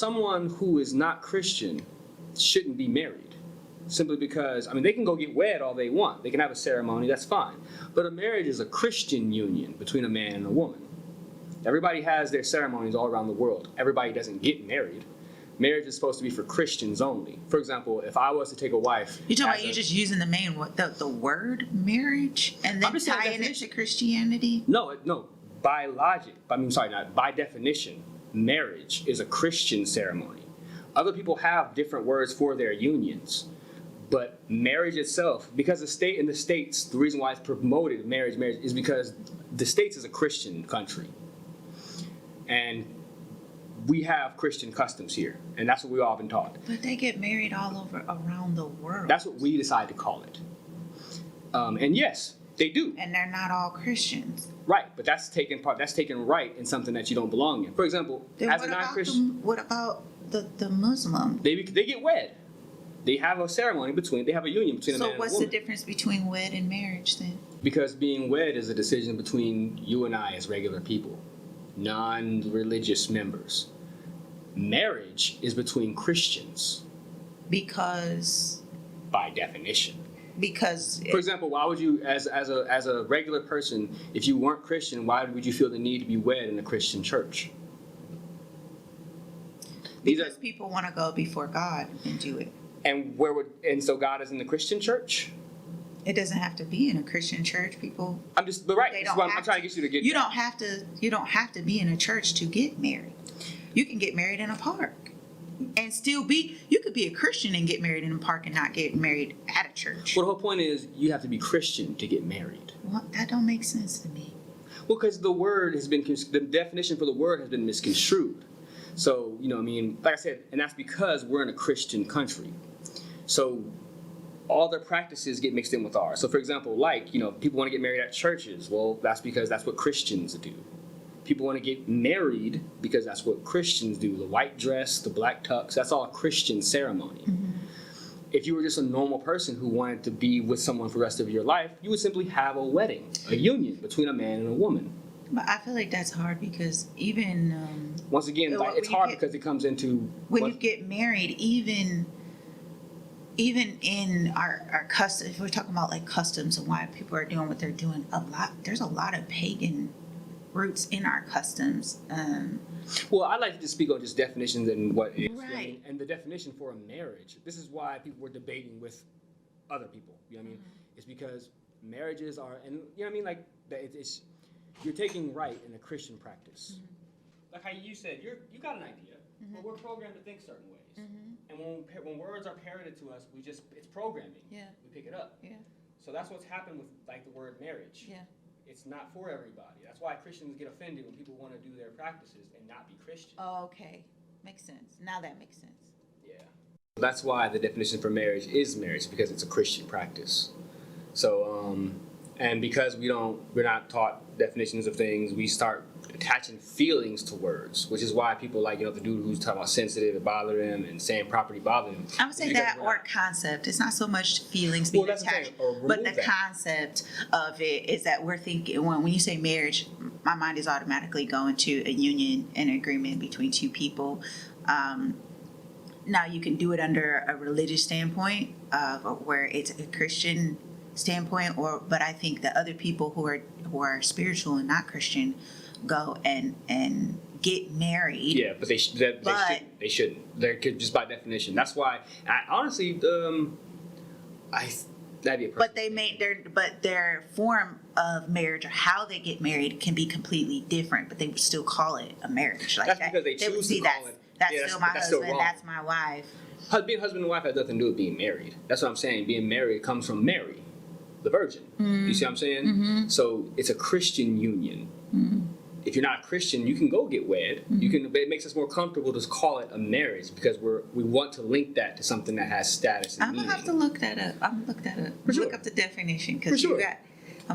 someone who is not Christian shouldn't be married. Simply because, I mean, they can go get wed all they want. They can have a ceremony, that's fine. But a marriage is a Christian union between a man and a woman. Everybody has their ceremonies all around the world. Everybody doesn't get married. Marriage is supposed to be for Christians only. For example, if I was to take a wife... You're talking about you just using the word marriage and then tying it to Christianity? No. By logic, by definition, marriage is a Christian ceremony. Other people have different words for their unions. But marriage itself, because in the States, the reason why it's promoted marriage is because the States is a Christian country. And we have Christian customs here, and that's what we've all been taught. But they get married all over around the world. That's what we decide to call it. And yes, they do. And they're not all Christians. Right, but that's taking right in something that you don't belong in. For example, as a non-Christian... What about the Muslim? They get wed. They have a ceremony they have a union between a man and a woman. So what's the difference between wed and marriage then? Because being wed is a decision between you and I as regular people, non-religious members. Marriage is between Christians. Because? By definition. Because. For example, why would you, as a regular person, if you weren't Christian, why would you feel the need to be wed in a Christian church? Because people want to go before God and do it. And so God is in the Christian church? It doesn't have to be in a Christian church. People. I'm trying to get you to get. You don't have to be in a church to get married. You can get married in a park, and still be. You could be a Christian and get married in a park and not get married at a church. Well, the whole point is you have to be Christian to get married. Well, that don't make sense to me. Well, because the definition for the word has been misconstrued. So, like I said, and that's because we're in a Christian country. So all their practices get mixed in with ours. So, for example, people want to get married at churches. Well, that's because that's what Christians do. People want to get married because that's what Christians do. The white dress, the black tux, that's all a Christian ceremony. Mm-hmm. If you were just a normal person who wanted to be with someone for the rest of your life, you would simply have a wedding, a union between a man and a woman. But I feel like that's hard because even... once again, it's hard because it comes into... When you get married, even in our customs, if we're talking about like customs and why people are doing what they're doing, there's a lot of pagan roots in our customs. Well, I'd like to just speak on just definitions and what is. Right. And the definition for a marriage. This is why people were debating with other people. You know what I mean? Mm-hmm. It's because marriages are, and you know what I mean? Like, it's you're taking right in a Christian practice. Mm-hmm. Like how you said, you got an idea, mm-hmm. but we're programmed to think certain ways. Mm-hmm. And when words are parroted to us, it's programming. Yeah. We pick it up. Yeah. So that's what's happened with like the word marriage. Yeah. It's not for everybody. That's why Christians get offended when people want to do their practices and not be Christian. Oh, okay. Makes sense. Now that makes sense. Yeah. That's why the definition for marriage is marriage, because it's a Christian practice. So, and because we're not taught definitions of things, we start attaching feelings to words, which is why people like, the dude who's talking about sensitive, it bothered him, and saying property bothered him. I would say that or concept. It's not so much feelings being attached, but the concept of it is that we're thinking, when you say marriage, my mind is automatically going to a union, an agreement between two people. Now you can do it under a religious standpoint, where it's a Christian standpoint, but I think that other people who are spiritual and not Christian go and get married. Yeah, but they shouldn't. They're just by definition. That's why honestly, that'd be a but their form of marriage or how they get married can be completely different, but they would still call it a marriage. Like that's because they choose to call it. That's still my husband. That's my wife. Being husband and wife has nothing to do with being married. That's what I'm saying. Being married comes from Mary, the Virgin. Mm-hmm. You see what I'm saying? Mm-hmm. So it's a Christian union. Mm-hmm. If you're not a Christian, you can go get wed. Mm-hmm. It makes us more comfortable to call it a marriage because we want to link that to something that has status and meaning. I'm gonna have to look that up. Look up the definition because I'm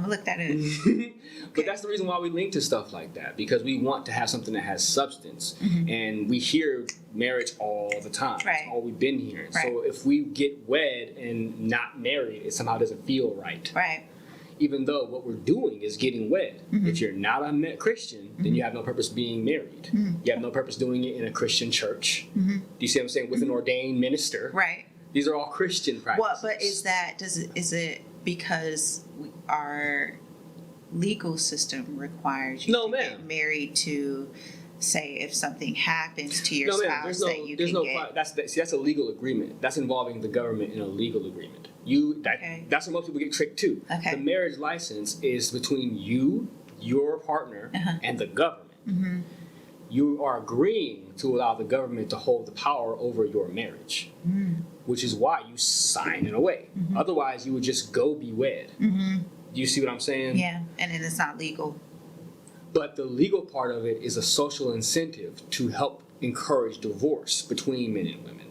gonna look that up. Okay. But that's the reason why we link to stuff like that, because we want to have something that has substance. Mm-hmm. And we hear marriage all the time. Right. That's all we've been hearing. Right. So if we get wed and not married, it somehow doesn't feel right. Right. even though what we're doing is getting wed. If you're not a Christian, then you have no purpose being married. You have no purpose doing it in a Christian church. Do you see what I'm saying? With an ordained minister. Right. These are all Christian practices. Well, but is it because our legal system requires you to get married to, say, if something happens to your spouse that you can get? That's a legal agreement. That's involving the government in a legal agreement. That's where most people get tricked too. Okay. The marriage license is between you, your partner, and the government. You are agreeing to allow the government to hold the power over your marriage, which is why you sign it away. Otherwise, you would just go be wed. Do you see what I'm saying? Yeah, and then it's not legal. But the legal part of it is a social incentive to help encourage divorce between men and women.